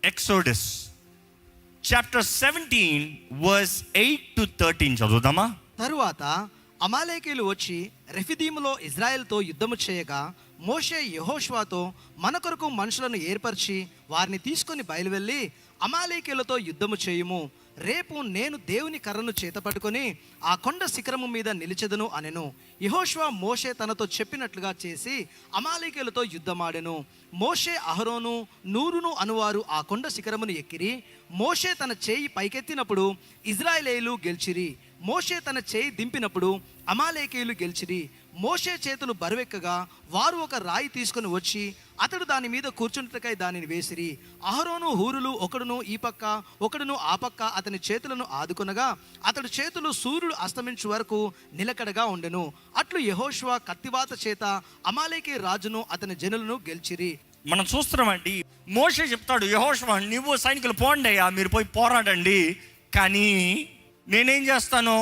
Exodus chapter 17 verse 8 to 13 చదువుదామా. తరువాత అమాలేకీయులు వచ్చి రెఫిదీములో ఇజ్రాయెల్తో యుద్ధము చేయగా మోషే యెహోషువతో, మన కొరకు మనుషులను ఏర్పరిచి వారిని తీసుకొని బయలువెళ్ళి అమాలేకీయులతో యుద్ధము చేయుము. రేపు నేను దేవుని కర్రను చేతపట్టుకొని ఆ కొండ శిఖరము మీద నిలిచెదను అనెను. యెహోషువ మోషే తనతో చెప్పినట్లుగా చేసి అమాలేకీయులతో యుద్ధమాడెను. మోషే, అహరోను, నూరును అనువారు ఆ కొండ శిఖరమును ఎక్కిరి. మోషే తన చేయి పైకెత్తినప్పుడు ఇజ్రాయేలీయులు గెలిచిరి. మోషే తన చేయి దింపినప్పుడు అమాలేకీయులు గెలిచిరి. మోషే చేతులు బరువెక్కగా వారు ఒక రాయి తీసుకుని వచ్చి అతడు దాని మీద కూర్చుంటకై దానిని వేసిరి. అహరోను, హూరులు ఒకడును ఈ పక్క ఒకడును ఆ పక్క అతని చేతులను ఆదుకొనగా అతడి చేతులు సూర్యుడు అస్తమించు వరకు నిలకడగా ఉండెను. అట్లు యెహోషువ కత్తివాత చేత అమాలేకీ రాజును అతని జనులను గెలిచిరి. మనం చూస్తున్నామండి, మోషే చెప్తాడు, యెహోషువ నువ్వు సైనికులు పోండి అయ్యా, మీరు పోయి పోరాడండి, కానీ నేనేం చేస్తాను,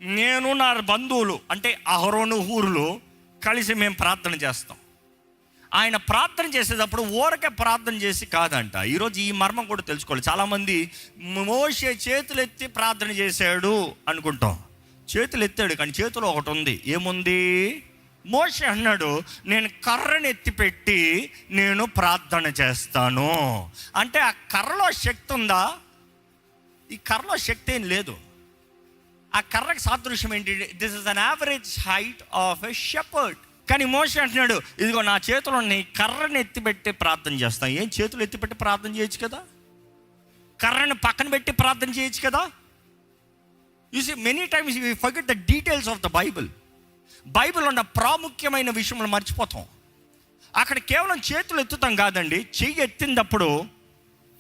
నేను నా బంధువులు అంటే అహరోను, హూరులు కలిసి మేము ప్రార్థన చేస్తాం. ఆయన ప్రార్థన చేసేటప్పుడు ఊరకే ప్రార్థన చేసి కాదంట. ఈరోజు ఈ మర్మం కూడా తెలుసుకోవాలి. చాలామంది మోషే చేతులు ఎత్తి ప్రార్థన చేశాడు అనుకుంటాం. చేతులు ఎత్తాడు, కానీ చేతిలో ఒకటి ఉంది. ఏముంది? మోషే అన్నాడు, నేను కర్రను ఎత్తిపెట్టి నేను ప్రార్థన చేస్తాను అంటే ఆ కర్రలో శక్తి ఉందా? ఈ కర్రలో శక్తి ఏం లేదు. ఆ కర్రకు సాదృశ్యం ఏంటి? This is an average height of a shepherd. కానీ మోషే అంటున్నాడు, ఇదిగో నా చేతిలో కర్రను ఎత్తిపెట్టి ప్రార్థన చేస్తాను. ఏం చేతులు ఎత్తిపెట్టి ప్రార్థన చేయొచ్చు కదా, కర్రను పక్కన పెట్టి ప్రార్థన చేయొచ్చు కదా. You see many times we forget the details of the Bible. Bible ఉన్న ప్రాముఖ్యమైన విషయంలో మర్చిపోతాం. అక్కడ కేవలం చేతులు ఎత్తుతాం కాదండి, చెయ్యి ఎత్తినప్పుడు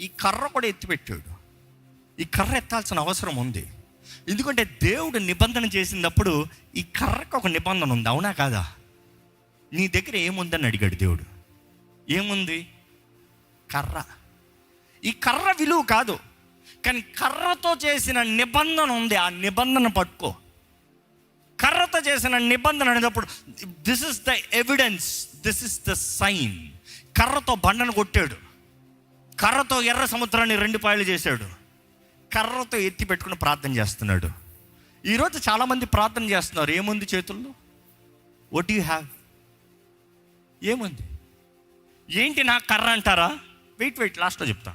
ఈ కర్ర కూడా ఎత్తిపెట్టాడు. ఈ కర్ర ఎత్తాల్సిన అవసరం ఉంది. ఎందుకంటే దేవుడు నిబంధన చేసినప్పుడు ఈ కర్రకు ఒక నిబంధన ఉంది, అవునా కాదా? నీ దగ్గర ఏముందని అడిగాడు దేవుడు. ఏముంది? కర్ర. ఈ కర్ర విలువ కాదు, కానీ కర్రతో చేసిన నిబంధన ఉంది. ఆ నిబంధన పట్టుకో. కర్రతో చేసిన నిబంధన అనేటప్పుడు this is the evidence, this is the sign. కర్రతో బండను కొట్టాడు, కర్రతో ఎర్ర సముద్రాన్ని 2 పాయలు చేశాడు, కర్రతో ఎత్తి పెట్టుకుని ప్రార్థన చేస్తున్నాడు. ఈరోజు చాలామంది ప్రార్థన చేస్తున్నారు. ఏముంది చేతుల్లో? What you have? ఏముంది? ఏంటి నా కర్ర అంటారా? వెయిట్ లాస్ట్లో చెప్తా.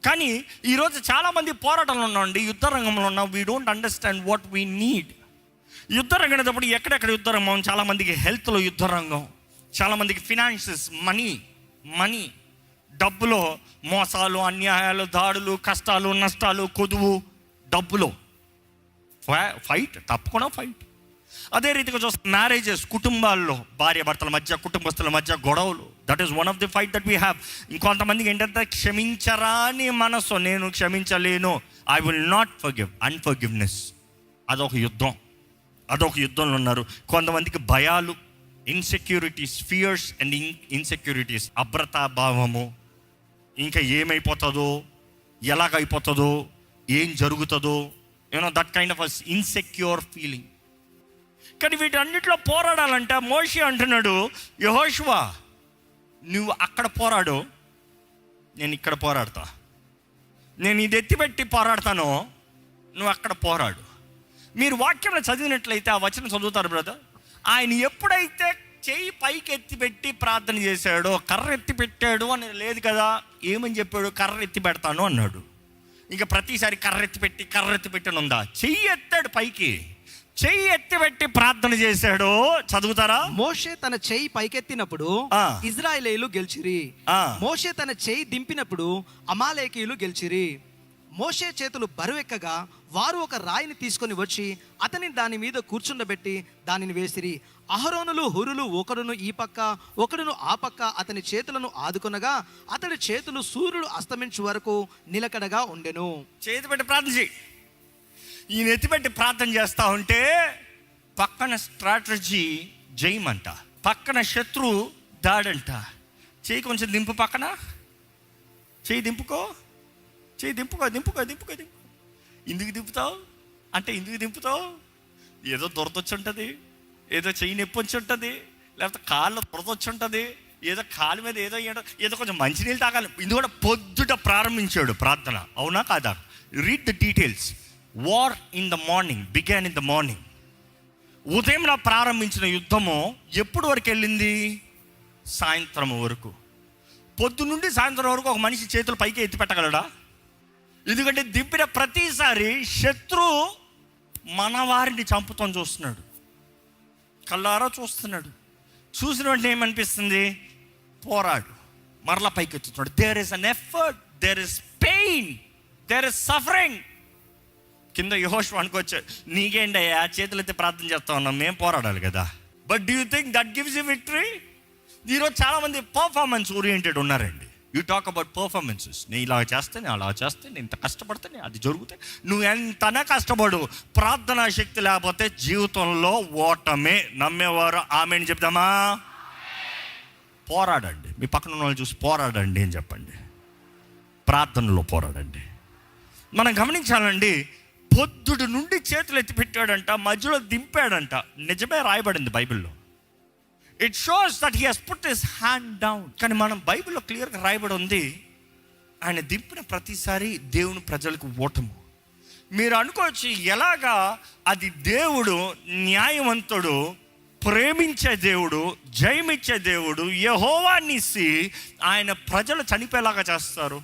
కానీ ఈరోజు చాలామంది పోరాటంలో ఉన్నామండి, యుద్ధ రంగంలో ఉన్నాం. We don't understand what we need. యుద్ధ రంగం అనేటప్పుడు ఎక్కడెక్కడ యుద్ధ రంగం? చాలామందికి హెల్త్లో యుద్ధ రంగం, చాలామందికి ఫినాన్షియస్, మనీ డబ్బులో మోసాలు, అన్యాయాలు, దాడులు, కష్టాలు, నష్టాలు, కొదువు, డబ్బులో ఫైట్, తప్పకుండా ఫైట్. అదే రీతిగా చూస్తే మ్యారేజెస్, కుటుంబాల్లో భార్యాభర్తల మధ్య, కుటుంబస్తుల మధ్య గొడవలు, that is one of the fight that we have. ఇంకొంతమందికి ఏంటంటే క్షమించరాని మనసు, నేను క్షమించలేను, I will not forgive, unforgiveness. అదొక యుద్ధంలో ఉన్నారు. కొంతమందికి భయాలు, ఇన్సెక్యూరిటీస్, ఫియర్స్ అండ్ ఇన్సెక్యూరిటీస్, అభద్రతాభావము, ఇంకా ఏమైపోతుందో, ఎలాగైపోతుందో, ఏం జరుగుతుందో, that kind of insecure feeling. కానీ వీటన్నిటిలో పోరాడాలంటే మోషే అంటున్నాడు, యెహోషువ నువ్వు అక్కడ పోరాడు, నేను ఇక్కడ పోరాడతా. నేను ఇది ఎత్తిపెట్టి పోరాడతాను, నువ్వు అక్కడ పోరాడు. మీరు వాక్యంలో చదివినట్లయితే ఆ వచనం చదువుతారు బ్రదర్. ఆయన ఎప్పుడైతే చెయ్యి పైకి ఎత్తిపెట్టి ప్రార్థన చేశాడో, కర్ర ఎత్తి పెట్టాడు అని లేదు కదా. ఏమని చెప్పాడు? కర్ర ఎత్తి పెడతాను అన్నాడు. ఇంకా ప్రతిసారి కర్ర ఎత్తి పెట్టని ఉందా? చెయ్యి ఎత్తాడు పైకి, చెయ్యి ఎత్తిపెట్టి ప్రార్థన చేశాడు. చదువుతారా? మోషే తన చెయ్యి పైకెత్తినప్పుడు ఇజ్రాయేలీయులు గెలిచిరి. మోషే తన చెయ్యి దింపినప్పుడు అమాలేకీయులు గెలిచిరి. మోషే చేతులు బరువెక్కగా వారు ఒక రాయిని తీసుకొని వచ్చి అతని దాని మీద కూర్చుండబెట్టి దానిని వేసిరి. అహరోనులు, హూరులు ఒకడును ఈ పక్క ఒకడును ఆ పక్క అతని చేతులను ఆదుకొనగా అతడి చేతులు సూర్యుడు అస్తమించు వరకు నిలకడగా ఉండెను. చేతి పెట్టి ప్రార్థన చేయి. ఈయన ఎత్తిపెట్టి ప్రార్థన చేస్తా ఉంటే పక్కన స్ట్రాటజీ జయమంట, పక్కన శత్రు దాడంట. చేయి కొంచెం దింపు, పక్కన చేయి దింపుకో, దింపుకో. ఎందుకు దింపుతావు అంటే, ఎందుకు దింపుతావు? ఏదో దొరదొచ్చి ఉంటుంది, ఏదో చెయ్యి నొప్పి వచ్చి ఉంటుంది, లేకపోతే కాళ్ళు దొరదొచ్చి ఉంటుంది, ఏదో కాలు మీద ఏదో కొంచెం మంచినీళ్ళు తాగాలి. ఇది కూడా పొద్దుట ప్రారంభించాడు ప్రార్థన, అవునా కాదా? Read the details. War in the morning, began in the morning. ఉదయం ప్రారంభించిన యుద్ధము ఎప్పుడు వరకు వెళ్ళింది? సాయంత్రం వరకు. పొద్దు నుండి సాయంత్రం వరకు ఒక మనిషి చేతులు పైకి ఎత్తి పెట్టగలడా? ఎందుకంటే దింపిన ప్రతిసారి శత్రువు మన వారిని చంపుతాం చూస్తున్నాడు, కళ్ళారా చూస్తున్నాడు. చూసిన వెంటనే ఏమనిపిస్తుంది? పోరాడు, మరలా పైకి ఎత్తుతున్నాడు. There is an effort, there is pain, there is suffering. కింద యెహోషువ అనుకోవచ్చు, నీకేంటయ్యా చేతులు ఎత్తి ప్రార్థన చేస్తా ఉన్నాం, మేము పోరాడాలి కదా. But do you think that gives you victory? ఈరోజు చాలామంది పర్ఫార్మెన్స్ ఓరియంటెడ్ ఉన్నారండి. You talk about performances. నేను ఇలా చేస్తే, నేను అలా చేస్తే, నేను ఇంత కష్టపడితే అది జరుగుతాయి. నువ్వు ఎంతనా కష్టపడు, ప్రార్థనా శక్తి లేకపోతే జీవితంలో ఓటమే. నమ్మేవారు ఆమెను చెప్దామా? పోరాడండి. మీ పక్కన ఉన్న వాళ్ళు చూసి పోరాడండి అని చెప్పండి. ప్రార్థనలో పోరాడండి. మనం గమనించాలండి, పొద్దుడు నుండి చేతులు ఎత్తి పెట్టాడంట, మధ్యలో దింపాడంట. నిజమే రాయబడింది బైబిల్లో. It shows that he has put his hand down. కానీ మనం బైబిల్లో క్లియర్గా రాయబడి ఉంది, ఆయన దింపిన ప్రతిసారి దేవుని ప్రజలకు ఓటము. మీరు అనుకోవచ్చు ఎలాగా అది దేవుడు న్యాయవంతుడు, ప్రేమించే దేవుడు, జయమిచ్చే దేవుడు, యెహోవా నిస్సి ఆయన ప్రజలు చనిపోయేలాగా చేస్తారు.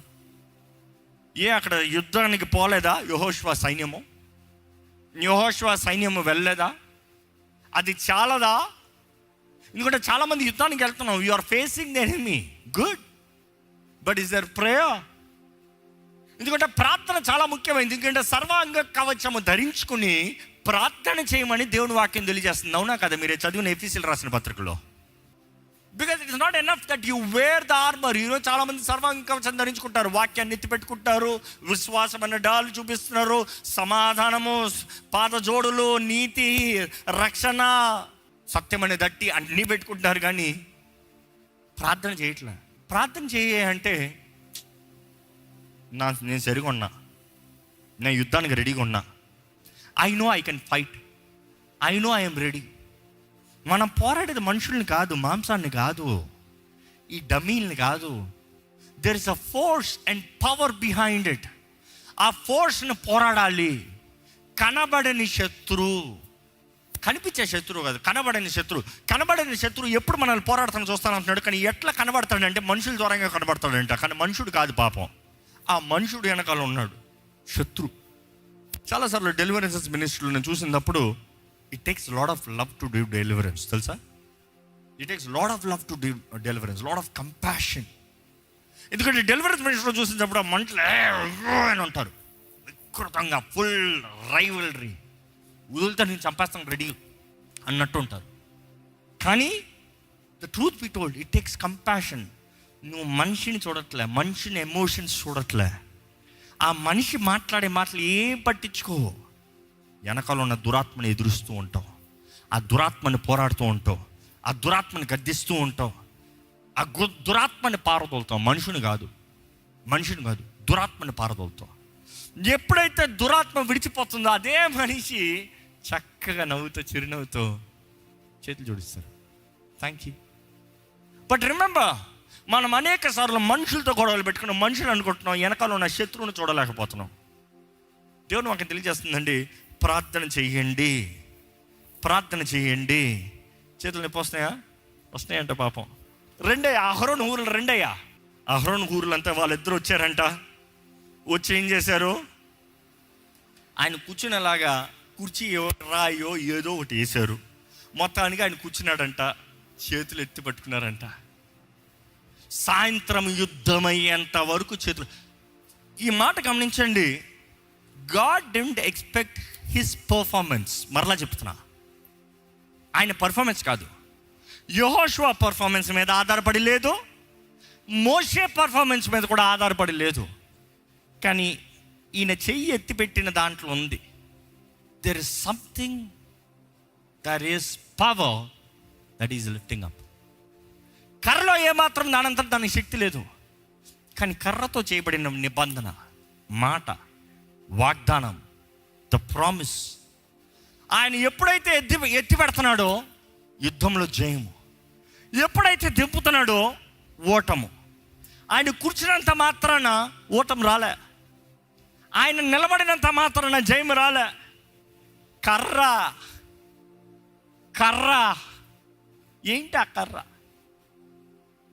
అక్కడ యుద్ధానికి పోలేదా యెహోషువ సైన్యము? యెహోషువ సైన్యము వెళ్ళలేదా? అది చాలదా? ఎందుకంటే చాలామంది యుద్ధానికి వెళ్తున్నాం, you are facing the enemy, good, but is there prayer? ఎందుకంటే ప్రార్థన చాలా ముఖ్యమైనది. ఎందుకంటే సర్వాంగ కవచము ధరించుకుని ప్రార్థన చేయమని దేవుని వాక్యం తెలియజేస్తుంది, అవునా కదా? మీరే చదివిన ఎఫీసీయులకు రాసిన పత్రికలో. Because it is not enough that you wear the armour. ఈరోజు చాలామంది సర్వాంగ కవచం ధరించుకుంటారు, వాక్యాన్ని ఎత్తి పెట్టుకుంటారు, విశ్వాసం అనే డాలు చూపిస్తున్నారు, సమాధానము, పాద జోడులు, నీతి, రక్షణ, సత్యం అనే దట్టి అన్నీ పెట్టుకుంటున్నారు. కానీ ప్రార్థన చేయట్లే. ప్రార్థన అంటే నేను సరిగా ఉన్నా, నేను యుద్ధానికి రెడీగా ఉన్నా, I know I can fight, I know I'm ready. మనం పోరాడేది మనుషుల్ని కాదు, మాంసాన్ని కాదు, ఈ డమ్మీల్ని కాదు. There is a force and power behind it. ఆ ఫోర్స్ని పోరాడాలి. కనబడని శత్రువు, కనిపించే శత్రువు కాదు, కనబడని శత్రువు. కనబడని శత్రువు ఎప్పుడు మనల్ని పోరాడతాను చూస్తానంటున్నాడు. కానీ ఎట్లా కనబడతాడంటే మనుషుల ద్వారంగా కనబడతాడంట. కానీ మనుషుడు కాదు పాపం, ఆ మనుషుడు వెనకాల ఉన్నాడు శత్రువు. చాలాసార్లు డెలివరెన్సెస్ మినిస్ట్రీలో నేను చూసినప్పుడు it takes lot of love to do deliverance. తెలుసా? It takes lot of love to do deliverance, lot of compassion. ఎందుకంటే డెలివరెన్స్ మినిస్ట్రీలో చూసినప్పుడు ఆ మంటలు అని ఉంటారు, వికృతంగా, ఫుల్ రైవల్రీ, వదులుతా నేను చంపేస్తాను రెడీ అన్నట్టు ఉంటారు. కానీ the truth be told, it takes compassion. నువ్వు మనిషిని చూడట్లే, మనిషిని ఎమోషన్స్ చూడట్లే, ఆ మనిషి మాట్లాడే మాటలు ఏం పట్టించుకో. వెనకాల ఉన్న దురాత్మని ఎదురుస్తూ ఉంటావు, ఆ దురాత్మని పోరాడుతూ ఉంటావు, ఆ దురాత్మని గద్దిస్తూ ఉంటావు, ఆ దురాత్మని పారదోలుతావు. మనుషుని కాదు, దురాత్మని పారదోలుతావు. ఎప్పుడైతే దురాత్మ విడిచిపోతుందో అదే మనిషి చక్కగా నవ్వుతూ, చిరునవ్వుతో చేతులు జోడిస్తారు, థ్యాంక్ యూ. బట్ రిమెంబర్, మనం అనేక సార్లు మనుషులతో గొడవలు పెట్టుకున్నాం, మనుషులు అనుకుంటున్నాం, వెనకాల ఉన్న శత్రువును చూడలేకపోతున్నాం. దేవుడు మాకు తెలియజేస్తుందండి, ప్రార్థన చెయ్యండి, ప్రార్థన చెయ్యండి. చేతులు నొప్పి వస్తున్నాయంట పాపం. అహరోను ఊరులు అంతా వాళ్ళిద్దరు వచ్చారంట. వచ్చి ఏం చేశారు? ఆయన కూర్చునేలాగా కుర్చీ రాయో ఏదో ఒకటి వేశారు. మొత్తానికి ఆయన కూర్చున్నాడంట, చేతులు ఎత్తి పట్టుకున్నారంట. సాయంత్రం యుద్ధమయ్యేంత వరకు చేతులు. ఈ మాట గమనించండి, God didn't expect his performance. మరలా చెప్తున్నా, ఆయన పర్ఫార్మెన్స్ కాదు, యెహోషువ పర్ఫార్మెన్స్ మీద ఆధారపడి లేదు, మోషే పర్ఫార్మెన్స్ మీద కూడా ఆధారపడి లేదు. కానీ ఈయన చెయ్యి ఎత్తిపెట్టిన దాంట్లో ఉంది, there is something, there is power that is lifting up. కర్రలో ఏమాత్రం దానంతా దానికి శక్తి లేదు, కానీ కర్రతో చేయబడిన నిబంధన, మాట, వాగ్దానం, ద ప్రామిస్, ఆయన ఎప్పుడైతే ఎత్తి పెడుతున్నాడో యుద్ధంలో జయము. ఎప్పుడైతే దింపుతున్నాడో ఓటము. ఆయన కూర్చున్నంత మాత్రాన ఓటం రాలే, ఆయన నిలబడినంత మాత్రాన జయం రాలే. కర్ర ఏంటి ఆ కర్ర?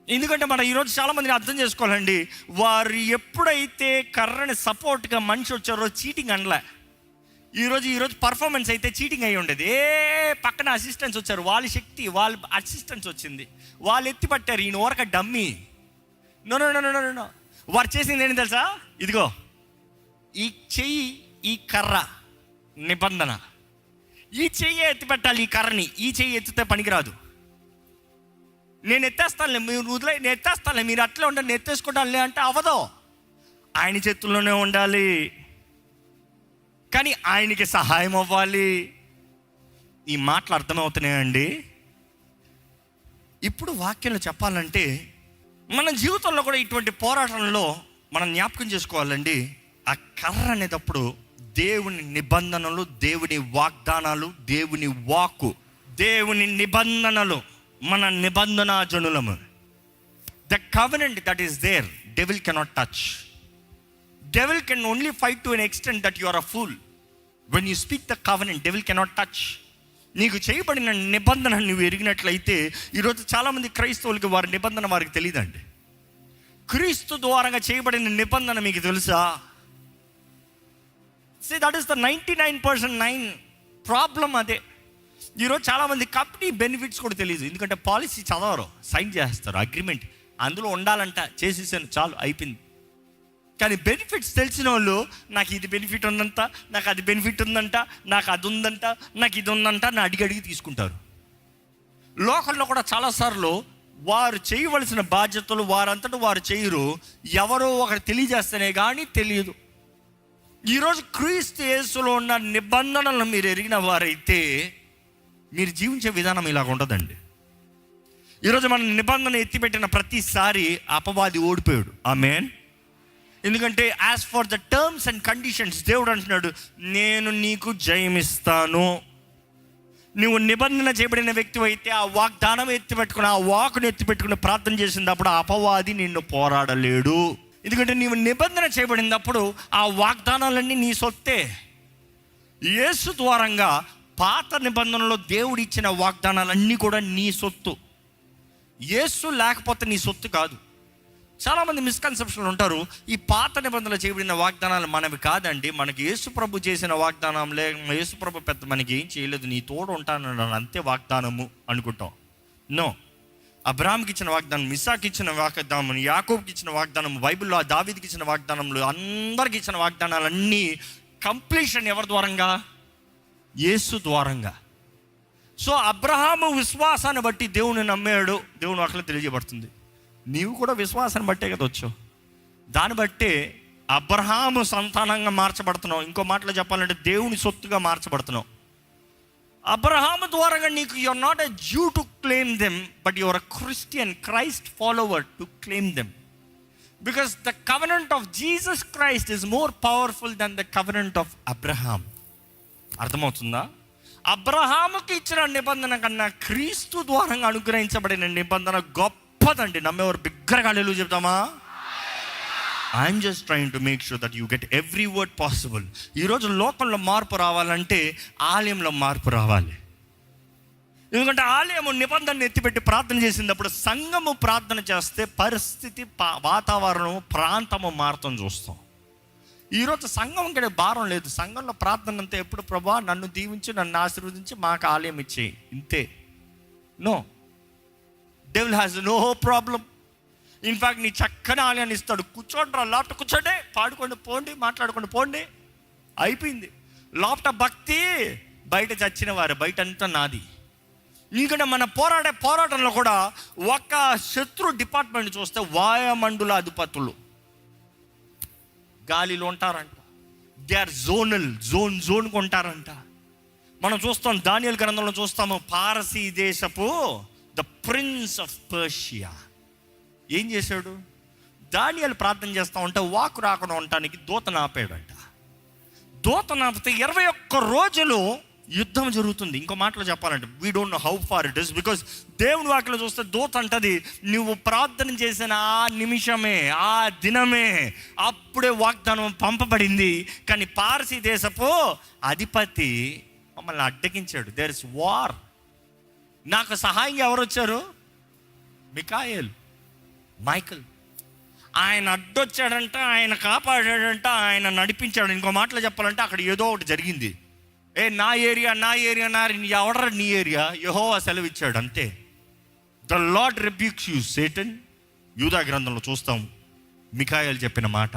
ఎందుకంటే మనం ఈరోజు చాలామందిని అర్థం చేసుకోవాలండి. వారు ఎప్పుడైతే కర్రని సపోర్ట్గా మనిషి వచ్చారో చీటింగ్ అనలే. ఈరోజు పర్ఫార్మెన్స్ అయితే చీటింగ్ అయ్యి ఉండేది. పక్కన అసిస్టెంట్స్ వచ్చారు, వాళ్ళ శక్తి, వాళ్ళ అసిస్టెంట్స్ వచ్చింది, వాళ్ళు ఎత్తి పట్టారు, ఈయన ఊరక డమ్మీ. నో. వారు చేసింది ఏంటి తెలుసా? ఇదిగో ఈ చెయ్యి, ఈ కర్ర నిబంధన. ఈ చెయ్యి ఎత్తి పెట్టాలి, ఈ కర్రని. ఈ చెయ్యి ఎత్తితే పనికిరాదు. నేను ఎత్తేస్తానులే, మీరు వదిలే, నేను ఎత్తేస్తానులే, మీరు అట్లే ఉండాలి, నేను ఎత్తేసుకుంటానులే అంటే అవ్వదు. ఆయన చేతుల్లోనే ఉండాలి, కానీ ఆయనకి సహాయం అవ్వాలి. ఈ మాటలు అర్థమవుతున్నాయండి. ఇప్పుడు వాక్యంలో చెప్పాలంటే మన జీవితంలో కూడా ఇటువంటి పోరాటంలో మనం జ్ఞాపకం చేసుకోవాలండి. ఆ కర్ర అనేటప్పుడు దేవుని నిబంధనలు, దేవుని వాగ్దానాలు, దేవుని వాక్కు, దేవుని నిబంధనలు, మన నిబంధన జనులము. The covenant that is there, devil cannot touch. Devil can only fight to an extent that you are a fool. When you speak the covenant, devil cannot touch. నీకు చేయబడిన నిబంధన నువ్వు ఎరిగినట్లయితే, ఈరోజు చాలామంది క్రైస్తవులకి వారి నిబంధన వారికి తెలియదండి. క్రీస్తు ద్వారంగా చేయబడిన నిబంధన మీకు తెలుసా? That is the 99% problem. అదే ఈరోజు చాలామంది కంపెనీ బెనిఫిట్స్ కూడా తెలియదు. ఎందుకంటే పాలసీ చదవరు, సైన్ చేస్తారు, అగ్రిమెంట్ అందులో ఉండాలంట, చేసేసాను, చాలు అయిపోయింది. కానీ బెనిఫిట్స్ తెలిసిన వాళ్ళు, నాకు ఇది బెనిఫిట్ ఉందంట, నాకు అది బెనిఫిట్ ఉందంట, నాకు అది ఉందంట, నాకు ఇది ఉందంట అని అడిగి తీసుకుంటారు. లోకల్లో కూడా చాలాసార్లు వారు చేయవలసిన బాధ్యతలు వారంతటా వారు చేయరు, ఎవరో ఒకరు తెలియజేస్తేనే కానీ తెలియదు. ఈరోజు క్రీస్తు యేసులో ఉన్న నిబంధనలను మీరు ఎరిగిన వారైతే మీరు జీవించే విధానం ఇలాగ ఉండదండి. ఈరోజు మన నిబంధన ఎత్తిపెట్టిన ప్రతిసారి అపవాది ఓడిపోయాడు. ఆమేన్. ఎందుకంటే as for the terms and conditions దేవుడు అంటున్నాడు, నేను నీకు జయమిస్తాను. నువ్వు నిబంధన చేయబడిన వ్యక్తి అయితే ఆ వాగ్దానం ఎత్తిపెట్టుకుని, ఆ వాకును ఎత్తిపెట్టుకుని ప్రార్థన చేసినప్పుడు ఆ అపవాది నిన్ను పోరాడలేడు. ఎందుకంటే నీవు నిబంధన చేయబడినప్పుడు ఆ వాగ్దానాలన్నీ నీ సొత్తే. యేసు ద్వారంగా పాత నిబంధనలో దేవుడు ఇచ్చిన వాగ్దానాలన్నీ కూడా నీ సొత్తు. యేసు లేకపోతే నీ సొత్తు కాదు. చాలామంది మిస్కన్సెప్షన్లు ఉంటారు, ఈ పాత నిబంధనలు చేయబడిన వాగ్దానాలు మనవి కాదండి, మనకి యేసు ప్రభు చేసిన వాగ్దానంలే, యేసు ప్రభు పెద్ద మనకి ఏం చేయలేదు, నీ తోడు ఉంటానన్నాడు అంతే వాగ్దానము అనుకుంటాం. నో, అబ్రాహాంకి ఇచ్చిన వాగ్దానం, ఇస్సాకి ఇచ్చిన వాగ్దానం, యాకోబుకి ఇచ్చిన వాగ్దానం, బైబిల్లో దావీదుకి ఇచ్చిన వాగ్దానంలో అందరికి ఇచ్చిన వాగ్దానాలన్నీ కంప్లీషన్ ఎవరి ద్వారంగా? యేసు ద్వారంగా. సో అబ్రహాము విశ్వాసాన్ని బట్టి దేవుని నమ్మాడు, దేవుని వాక్యం తెలియజేయబడుతుంది. నీవు కూడా విశ్వాసాన్ని బట్టే కదా వచ్చావు. దాన్ని బట్టే అబ్రహాము సంతానంగా మార్చబడుతున్నావు. ఇంకో మాటలో చెప్పాలంటే దేవుని సొత్తుగా మార్చబడుతున్నావు. అబ్రహాము ద్వారా నీకు you are not a Jew to claim them, but you are a Christian, Christ follower to claim them. Because the covenant of Jesus Christ is more powerful than the covenant of Abraham. అర్థమవుతుందా? అబ్రహాముకి ఇచ్చిన నిబంధన కన్నా క్రీస్తు ద్వారా అనుగ్రహించబడిన నిబంధన గొప్పదండి. నమ్మేవారు బిగ్గరగా హల్లెలూయా చెప్తామా? I'm just trying to make sure that you get every word possible. ఈరోజు లోకంలో మార్పు రావాలంటే ఆలయంలో మార్పు రావాలి. ఎందుకంటే ఆలయము నిబంధనను ఎత్తిపెట్టి ప్రార్థన చేసినప్పుడు సంఘము ప్రార్థన చేస్తే పరిస్థితి, వాతావరణం, ప్రాంతము మారుతం చూస్తాం. ఈరోజు సంఘం కంటే భారం లేదు. సంఘంలో ప్రార్థన అంతా ఎప్పుడు, ప్రభా నన్ను దీవించి, నన్ను ఆశీర్వదించి, మాకు ఆలయం ఇచ్చేయి, ఇంతే. No, devil has no problem. In fact నీ చక్కని ఆలయాన్ని ఇస్తాడు. కూర్చోండి, లాప్ట కూర్చోండి, పాడుకోండి పోండి, మాట్లాడుకోండి పోండి, అయిపోయింది. లాప్ట భక్తి బయట చచ్చిన వారు, బయట అంతా నాది. ఎందుకంటే మన పోరాటంలో కూడా ఒక శత్రు డిపార్ట్మెంట్ చూస్తే వాయుమండల అధిపతులు గాలిలో ఉంటారంట. దే ఆర్ జోన్కు ఉంటారంట. మనం చూస్తాం, దానియేలు గ్రంథంలో చూస్తాము, పారసీ దేశపు ద ప్రిన్స్ ఆఫ్ పర్షియా ఏం చేశాడు? దానియేలు ప్రార్థన చేస్తూ ఉంటే వాకు రాకుండా ఉండటానికి దూతను ఆపాడంట. దూతను ఆపితే 21 రోజులు యుద్ధం జరుగుతుంది. ఇంకో మాటలో చెప్పాలంటే we don't know how far it is, because దేవుని వాక్యలో చూస్తే దూత అంటది నువ్వు ప్రార్థన చేసిన ఆ నిమిషమే, ఆ దినమే, అప్పుడే వాగ్దానం పంపబడింది. కానీ పారసీ దేశపు అధిపతి మమ్మల్ని అడ్డగించాడు. There is war. నాకు సహాయంగా ఎవరు వచ్చారు? మైకల్. ఆయన అడ్డొచ్చాడంట, ఆయన కాపాడాడంట, ఆయన నడిపించాడు. ఇంకో మాటలో చెప్పాలంటే అక్కడ ఏదో ఒకటి జరిగింది. నా ఏరియా ఎవడరా నీ ఏరియా? యెహోవా సెలవిచ్చాడు అంతే. The Lord rebukes you Satan. యూదా గ్రంథంలో చూస్తాం మిఖాయేలు చెప్పిన మాట.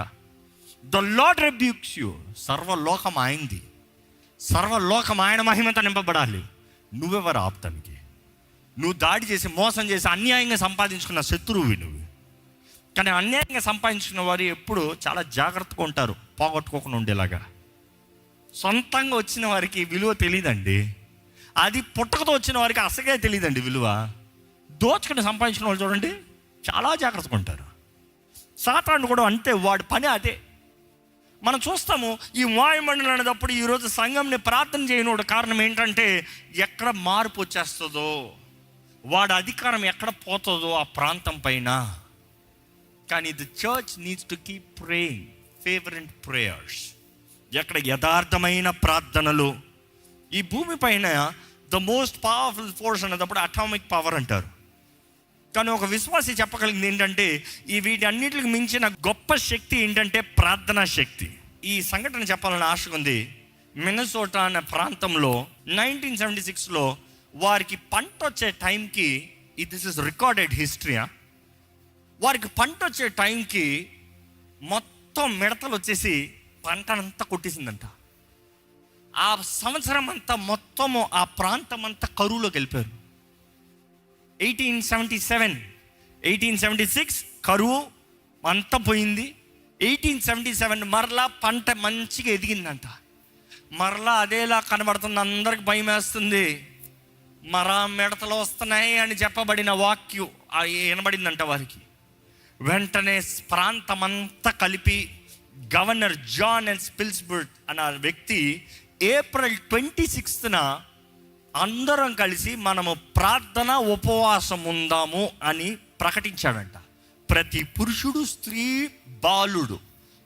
The Lord rebukes you. సర్వలోకం ఆయనది, సర్వలోకం ఆయన మహిమతో నింపబడాలి. నువ్వెవరు ఆపుతానికి? నువ్వు దాడి చేసి మోసం చేసి అన్యాయంగా సంపాదించుకున్న శత్రువువి నువ్వు. కానీ అన్యాయంగా సంపాదించుకున్న వారు ఎప్పుడు చాలా జాగ్రత్తగా ఉంటారు, పోగొట్టుకోకుండా ఉండేలాగా. సొంతంగా వచ్చిన వారికి విలువ తెలియదండి. అది పుట్టకతో వచ్చిన వారికి అసలే తెలియదండి విలువ. దోచుకుని సంపాదించిన వాళ్ళు చూడండి చాలా జాగ్రత్తగా ఉంటారు. సాతాను కూడా అంతే, వాడి పని అదే. మనం చూస్తాము ఈ వాయుమండలం అనేటప్పుడు ఈరోజు సంఘంని ప్రార్థన చేయనోడు కారణం ఏంటంటే ఎక్కడ మార్పు వచ్చేస్తుందో, వాడి అధికారం ఎక్కడ పోతుందో ఆ ప్రాంతం పైన. కానీ the church needs to keep praying fervent prayers. ఎక్కడ యథార్థమైన ప్రార్థనలు. ఈ భూమి పైన ద మోస్ట్ పవర్ఫుల్ ఫోర్స్ అనేటప్పుడు అటామిక్ పవర్ అంటారు. కానీ ఒక విశ్వాసి చెప్పగలిగింది ఏంటంటే ఈ వీటన్నిటికి మించిన గొప్ప శక్తి ఏంటంటే ప్రార్థనా శక్తి. ఈ సంఘటన చెప్పాలని ఆశగా ఉంది. మినసోటా అనే ప్రాంతంలో 1976లో వారికి పంట వచ్చే టైంకి, దిస్ ఇస్ రికార్డెడ్ హిస్టరీ, వారికి పంట వచ్చే టైంకి మొత్తం మిడతలు వచ్చేసి పంటనంతా కొట్టేసిందంట. ఆ సంవత్సరం అంతా మొత్తము ఆ ప్రాంతం అంతా కరువులోకి వెళ్ళిపోయారు. 1876 కరువు అంతా పోయింది. 1877 మరలా పంట మంచిగా ఎదిగిందంట. మరలా అదేలా కనబడుతుంది, అందరికి భయం వేస్తుంది. మిడతలు వస్తున్నాయి అని చెప్పబడిన వాక్యం వినబడిందంట వారికి. వెంటనే ప్రాంతమంతా కలిపి గవర్నర్ జాన్ అండ్ స్పిల్స్బర్గ్ అన్న వ్యక్తి ఏప్రిల్ 26న అందరం కలిసి మనము ప్రార్థన ఉపవాసం ఉందాము అని ప్రకటించాడంట. ప్రతి పురుషుడు, స్త్రీ, బాలుడు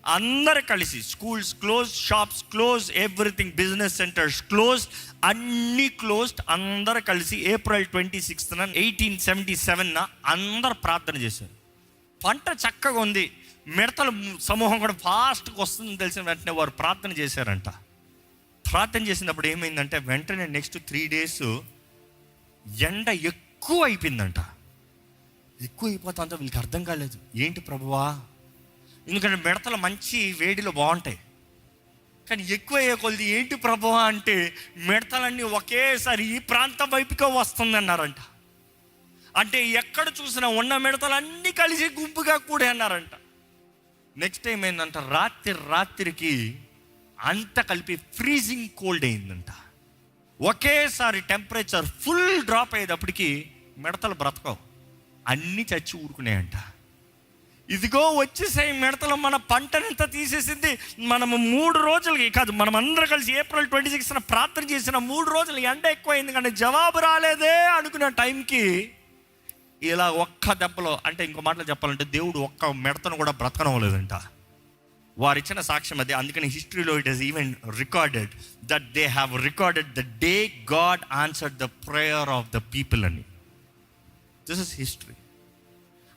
అందరు కలిసి, schools close, shops close, everything, business centres close, అన్నీ క్లోజ్డ్. అందరు కలిసి ఏప్రిల్ 26న 1877న అందరు ప్రార్థన చేశారు. పంట చక్కగా ఉంది, మిడతల సమూహం కూడా ఫాస్ట్గా వస్తుందని తెలిసిన వెంటనే వారు ప్రార్థన చేశారంట. ప్రార్థన చేసినప్పుడు ఏమైందంటే వెంటనే నెక్స్ట్ 3 days ఎండ ఎక్కువ అయిపోయిందంట. ఎక్కువ అయిపోతా వీళ్ళకి అర్థం కాలేదు, ఏంటి ప్రభువా, ఎందుకంటే మిడతలు మంచి వేడిలో బాగుంటాయి. కానీ ఎక్కువ అయ్యే కొద్ది ఏంటి ప్రభువా అంటే మిడతలన్నీ ఒకేసారి ఈ ప్రాంతం వైపుగా వస్తుంది అన్నారంట. అంటే ఎక్కడ చూసినా ఉన్న మిడతలన్నీ కలిసి గుంపుగా కూడే అన్నారంట. నెక్స్ట్ టైం ఏంటంట, రాత్రికి అంత కలిపి ఫ్రీజింగ్ కోల్డ్ అయిందంట. ఒకేసారి టెంపరేచర్ ఫుల్ డ్రాప్ అయ్యేటప్పటికి మిడతలు బ్రతకవు, అన్నీ చచ్చి ఊరుకున్నాయంట. ఇదిగో వచ్చేసాయి మిడతలు, మన పంటనంతా తీసేసింది. మనము 3 రోజులకి కాదు, మనం అందరం కలిసి ఏప్రిల్ 26న ప్రార్థన చేసిన 3 రోజులు ఎండ ఎక్కువైంది కానీ జవాబు రాలేదే అనుకున్న టైంకి ఇలా ఒక్క దెబ్బలో, అంటే ఇంకో మాటలు చెప్పాలంటే దేవుడు ఒక్క మిడతను కూడా బ్రతకనవ్వలేదంట. వారు ఇచ్చిన సాక్ష్యం అది. అందుకని హిస్టరీలో it is even recorded that they have recorded the day God answered the prayer of the people అని. This is history.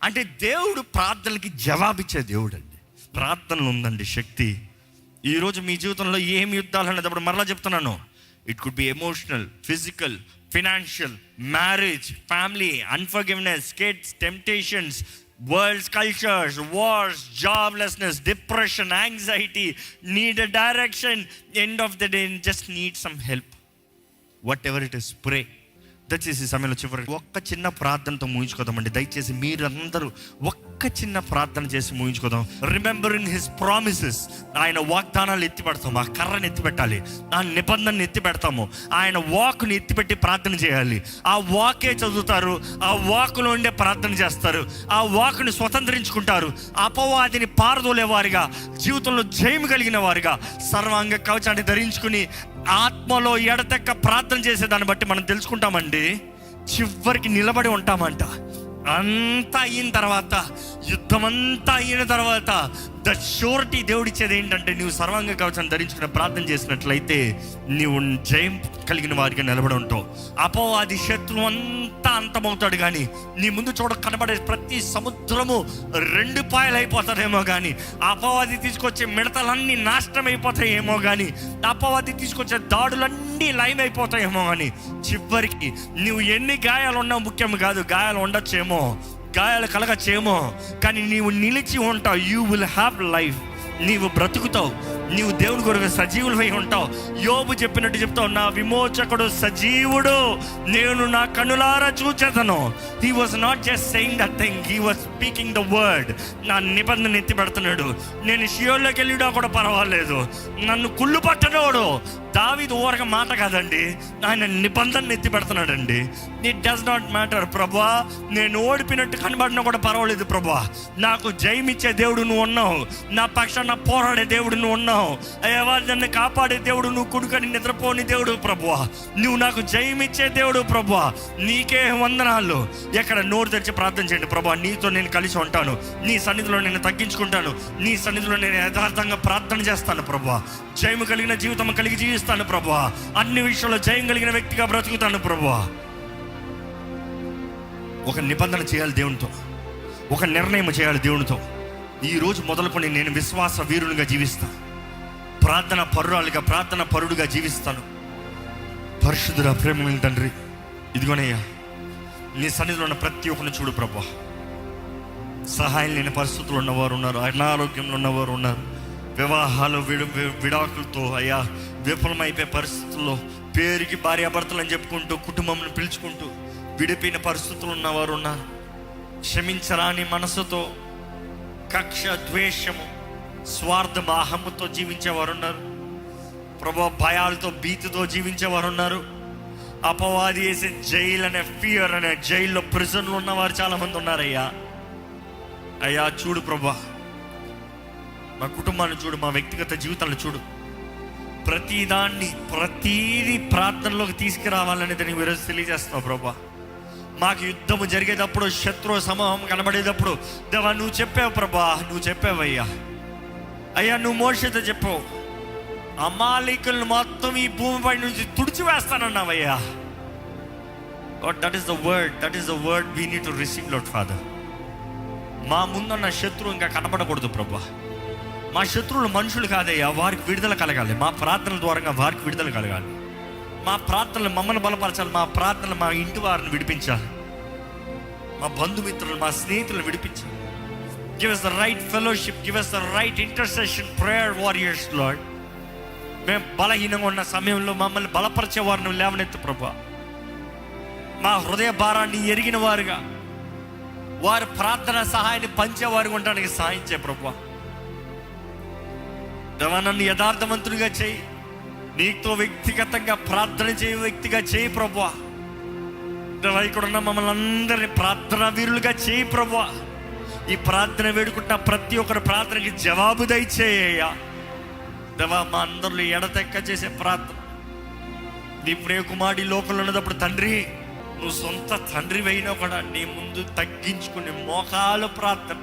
అంటే దేవుడు ప్రార్థనలకి జవాబిచ్చే దేవుడు అండి. ప్రార్థనలు ఉందండి శక్తి. ఈరోజు మీ జీవితంలో ఏమి యుద్ధాలు అనేటప్పుడు మరలా చెప్తున్నాను, it could be emotional, physical, financial, marriage, family, unforgiveness, kids, temptations, world's cultures, wars, joblessness, depression, anxiety, need a direction, end of the day just need some help. Whatever it is, pray. దయచేసి సమయంలో చివరికి ఒక్క చిన్న ప్రార్థనతో ముగించుకోదామండి. దయచేసి మీరందరూ ఒక్క చిన్న ప్రార్థన చేసి ముగించుకోదాం. Remembering his promises. ఆయన వాగ్దానాలు ఎత్తి పెడతాము, ఆ కర్రను ఎత్తి పెట్టాలి, ఆ నిబంధనను ఎత్తి పెడతాము, ఆయన వాక్ని ఎత్తిపెట్టి ప్రార్థన చేయాలి. ఆ వాకే చదువుతారు, ఆ వాకులో ఉండే ప్రార్థన చేస్తారు, ఆ వాకుని స్వతంత్రించుకుంటారు. అపవాదిని పారదోలే వారిగా, జీవితంలో జయము కలిగిన వారిగా, సర్వాంగ కవచాన్ని ధరించుకుని ఆత్మలో ఎడతెక్క ప్రార్థన చేసేదాన్ని బట్టి మనం తెలుసుకుంటామండి, చివరికి నిలబడి ఉంటామంట. అంతా అయిన తర్వాత, యుద్ధం అంతా అయిన తర్వాత ద షూరిటీ దేవుడిచ్చేది ఏంటంటే, నీవు సర్వాంగ కవచాన్ని ధరించుకుని ప్రార్థన చేసినట్లయితే నీవు జయం కలిగిన వారిగా నిలబడి ఉంటావు. అపవాది శత్రువు అంతా అంతమవుతాడు, కానీ నీ ముందు కనబడే ప్రతి సముద్రము 2 పాయలు అయిపోతారేమో, కానీ అపవాది తీసుకొచ్చే మిడతలన్నీ నాశనం అయిపోతాయేమో, కానీ అపవాది తీసుకొచ్చే దాడులన్నీ లైవ్ అయిపోతాయేమో, కానీ చివరికి నువ్వు ఎన్ని గాయాలు ఉన్నా ముఖ్యం కాదు. గాయాలు ఉండొచ్చేమో, గాయాలు కలగచ్చేమో, కానీ నీవు నిలిచి ఉంటావు. You will have life. నీవు బ్రతుకుతావు, నీవు దేవుని కొరకు సజీవులై ఉంటావు. యోబు చెప్పినట్టు చెప్తావు, నా విమోచకుడు సజీవుడు, నేను నా కనులారా చూచేదను. He was not just saying that thing, he was speaking the word. నా నిబంధన ఎత్తి పెడుతున్నాడు. నేను షియోల్లోకి వెళ్ళినా కూడా పర్వాలేదు, నన్ను కుళ్ళు పట్టనోడు. దావీదు ఊరక మాట కాదండి, ఆయన నిబంధన ఎత్తి పెడుతున్నాడండి. ఇట్ డస్ నాట్ మ్యాటర్ ప్రభువా, నేను ఓడిపోయినట్టు కనబడినా కూడా పర్వాలేదు ప్రభువా, నాకు జయమిచ్చే దేవుడు నువ్వు ఉన్నావు, నా పక్షాన పోరాడే దేవుడు నువ్వు ఉన్నావు. అయ్యా, నన్ను కాపాడే దేవుడు నువ్వు, కుడుకని నిద్రపోని దేవుడు ప్రభువా, నువ్వు నాకు జయమిచ్చే దేవుడు ప్రభువా, నీకే వందనాలు. ఎక్కడ నోరు తెరిచి ప్రార్థన చేయండి. ప్రభువా, నీతో నేను కలిసి ఉంటాను, నీ సన్నిధిలో నేను తగ్గించుకుంటాను, నీ సన్నిధిలో నేను యథార్థంగా ప్రార్థన చేస్తాను ప్రభువా, జయము కలిగిన జీవితం కలిగి జీవిస్తాను ప్రభువా, అన్ని విషయాల్లో జయం కలిగిన వ్యక్తిగా బ్రతుకుతాను ప్రభువా. ఒక నిబంధన చేయాలి దేవునితో, ఒక నిర్ణయం చేయాలి దేవునితో. ఈరోజు మొదలుకొని నేను విశ్వాస వీరునిగా జీవిస్తాను, ప్రార్థన పరురాలుగా, ప్రార్థన పరుడుగా జీవిస్తాను. పరిశుద్ధుడా, ప్రేమ తండ్రి, ఇదిగోనయ్యా నీ సన్నిధిలో ఉన్న ప్రతి ఒక్కరిని చూడు ప్రభువా. సహాయం లేని పరిస్థితులు ఉన్నవారు ఉన్నారు, అనారోగ్యంలో ఉన్నవారు ఉన్నారు, వివాహాలు విడాకులతో అయ్యా విఫలమైపోయే పరిస్థితుల్లో, పేరుకి భార్యాభర్తలు అని చెప్పుకుంటూ కుటుంబంను పిలుచుకుంటూ విడిపోయిన పరిస్థితులు ఉన్నవారు ఉన్నారు. క్షమించరాని మనసుతో, కక్ష, ద్వేషము, స్వార్థం, అహముతో జీవించేవారు ఉన్నారు ప్రభువా. భయాలతో, భీతితో జీవించేవారు ఉన్నారు. అపవాది వేసే జైలు అనే ఫియర్ అనే జైల్లో, ప్రిజన్లో ఉన్నవారు చాలామంది ఉన్నారయ్యా. అయ్యా చూడు ప్రభువా, మా కుటుంబాన్ని చూడు, మా వ్యక్తిగత జీవితాలను చూడు. ప్రతీది ప్రార్థనలోకి తీసుకురావాలనేది నీవు ఈరోజు తెలియజేస్తున్నావు ప్రభా. మాకు యుద్ధము జరిగేటప్పుడు, శత్రు సమూహం కనబడేటప్పుడు, దేవా నువ్వు చెప్పావు ప్రభా, నువ్వు చెప్పావయ్యా. అయ్యా నువ్వు మోషేతో చెప్పావు, అమాలేకులను మొత్తం ఈ భూమిపై నుంచి తుడిచివేస్తానన్నావయ్యా. That is the word we need to receive Lord Father. మా ముందున్న శత్రువు ఇంకా కనబడకూడదు ప్రభా. మా శత్రువులు మనుషులు కాదయ్యా, వారికి విడుదల కలగాలి. మా ప్రార్థనల ద్వారా వారికి విడుదల కలగాలి. మా ప్రార్థనలు మమ్మల్ని బలపరచాలి. మా ప్రార్థనలు మా ఇంటి వారిని విడిపించాలి, మా బంధుమిత్రులు, మా స్నేహితులను విడిపించాలి. Give us the right fellowship, give us the right intercession prayer warriors Lord. మేము బలహీనంగా ఉన్న సమయంలో మమ్మల్ని బలపరిచే వారిని లేవనెత్తు ప్రభా. మా హృదయ భారాన్ని ఎరిగిన వారుగా, వారి ప్రార్థన సహాయాన్ని పంచేవారుగా ఉండడానికి సహాయం చేయ ప్రభా. దేవా నన్ను యథార్థవంతుడిగా చేయి, నీతో వ్యక్తిగతంగా ప్రార్థన చేయ వ్యక్తిగా చేయి ప్రభువా. దేవా ఇక్కడ ఉన్న మమ్మల్ని అందరినీ ప్రార్థన వీరులుగా చేయి ప్రభువా. ఈ ప్రార్థన వేడుకుంటా ప్రతి ఒక్కరి ప్రార్థనకి జవాబు దయచేయ్యా. దేవా మా అందరిలో ఎడతెక్క చేసే ప్రార్థన, నీ ప్రియకుమారి లోకంలో ఉన్నప్పుడు తండ్రి, నువ్వు సొంత తండ్రి అయినా కూడా నీ ముందు తగ్గించుకునే మోకాలు ప్రార్థన.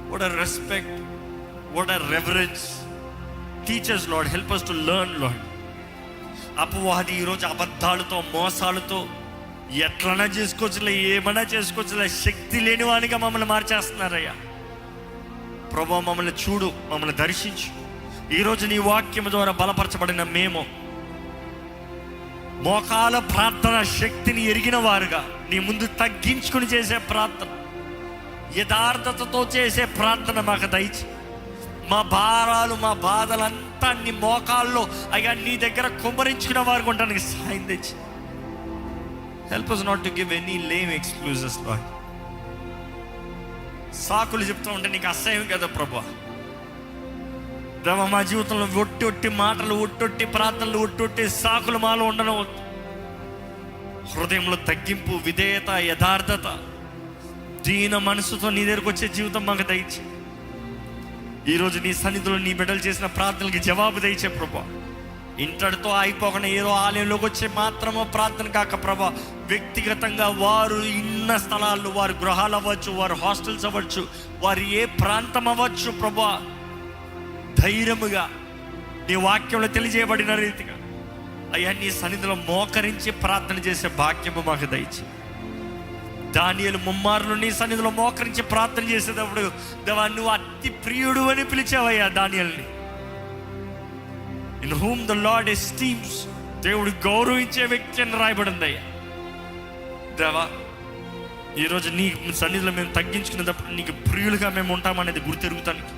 What a respect, what a reverence. Teach us Lord, help us to learn Lord. అపవాది ఈరోజు అబద్ధాలతో, మోసాలతో ఎట్లన్నా చేసుకోవచ్చులే, ఏమన్నా చేసుకోవచ్చులే, శక్తి లేని వానిగా మమ్మల్ని మార్చేస్తున్నారయ్యా. ప్రభువా మమ్మల్ని చూడు, మమ్మల్ని దర్శించు. ఈరోజు నీ వాక్యం ద్వారా బలపరచబడిన మేము మోకాల ప్రార్థన శక్తిని ఎరిగిన వారుగా నీ ముందు తగ్గించుకుని చేసే ప్రార్థన, యథార్థతతో చేసే ప్రార్థన మాకు దయచి. మా భారాలు, మా బాధలంతా నీ మోకాల్లో అయ్యా నీ దగ్గర కుమ్మరించుకున్న వారికి ఉండడానికి సహాయం తెచ్చి. Help us not to give any lame excuses Lord. సాకులు చెప్తూ ఉంటే నీకు అసహ్యం కదా ప్రభా. దేవా మా జీవితంలో ఒట్టి మాటలు, ఒట్టి ప్రార్థనలు, ఒట్టి సాకులు మాలో ఉండడం. హృదయంలో తగ్గింపు, విధేయత, యథార్థత, దీన మనసుతో నీ దగ్గరకు వచ్చే జీవితం మాకు దయచి. ఈరోజు నీ సన్నిధిలో నీ బిడ్డలు చేసిన ప్రార్థనలకి జవాబు దయచే ప్రభా. ఇంతటితో అయిపోకుండా ఏదో ఆలయంలోకి వచ్చే మాత్రమే ప్రార్థన కాక ప్రభా, వ్యక్తిగతంగా వారు ఇన్న స్థలాల్లో, వారి గృహాలు అవ్వచ్చు, వారి హాస్టల్స్ అవ్వచ్చు, వారి ఏ ప్రాంతం అవ్వచ్చు ప్రభా, ధైర్యముగా నీ వాక్యంలో తెలియజేయబడిన రీతిగా అయ్యా నీ సన్నిధిలో మోకరించి ప్రార్థన చేసే భాగ్యము మాకు దయచేయి. దానియేలు ముమ్మారులు నీ సన్నిధిలో మోకరించి ప్రార్థన చేసేటప్పుడు దేవా నువ్వు అతి ప్రియుడు అని పిలిచావయ్యా దానియేలుని. In whom the lord esteems, దేవుడు గౌరవించే వ్యక్తి అని రాయబడింది అయ్యా. దేవా ఈరోజు నీ సన్నిధిలో మేము తగ్గించుకునేటప్పుడు నీకు ప్రియులుగా మేము ఉంటామనేది గుర్తెరుగుతానికి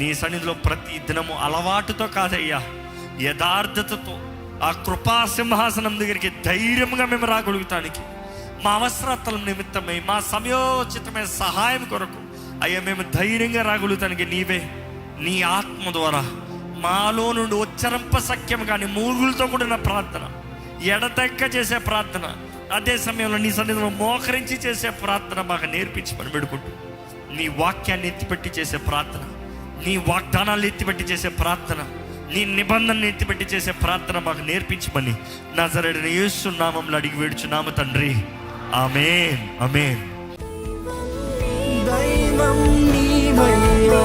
నీ సన్నిధిలో ప్రతి దినము అలవాటుతో కాదయ్యా, యథార్థతతో ఆ కృపా సింహాసనం దగ్గరికి ధైర్యంగా మేము రాగలుగుతానికి, మా అవసరతల నిమిత్తమై, మా సమయోచితమైన సహాయం కొరకు అయ్యా మేము ధైర్యంగా రాగలుగుతానికి నీవే నీ ఆత్మ ద్వారా మాలో నుండి ఉచ్చరింప సఖ్యం కానీ మూగులతో కూడిన ప్రార్థన, ఎడతెక్క చేసే ప్రార్థన, అదే సమయంలో నీ సన్నిధిలో మోకరించి చేసే ప్రార్థన మాకు నేర్పించి పని పెడుకుంటూ, నీ వాక్యాన్ని ఎత్తిపెట్టి చేసే ప్రార్థన, నీ వాగ్దానాలు ఎత్తిపెట్టి చేసే ప్రార్థన, నీ నిబంధనలు ఎత్తిపెట్టి చేసే ప్రార్థన మాకు నేర్పించమని నజరేయుడైన యేసు నామములో అడిగి వేడుచున్నాము తండ్రి. ఆమేన్, ఆమేన్. దైవం నీవయ్యా.